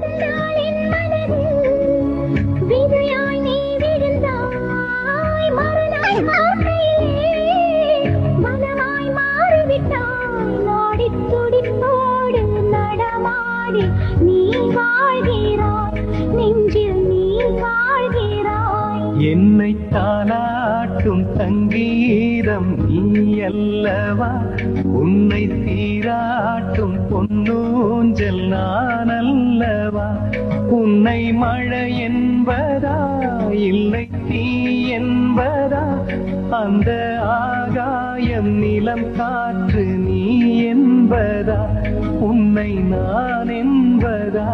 நாளின் மனதில் விதையாய் நீ விழுந்தாய். மறுநாள் பார்க்கையிலே மனமாய் மாறிவிட்டாய். நாடித் துடிப்போடு நடமாடி நீ வாழ்கிறாய். நெஞ்சில் நீ வாழ்கிறாய். என்னை தாலாட்டும் சங்கீதம் நீ அல்லவா? உன்னை சீராட்டும் பொன்னூஞ்சல் நான் அல்லவா? உன்னை மழை என்பதா இல்லை தீ என்பதா? அந்த ஆகாயம் நிலம் காற்று நீ என்பதா? உன்னை நான் என்பதா?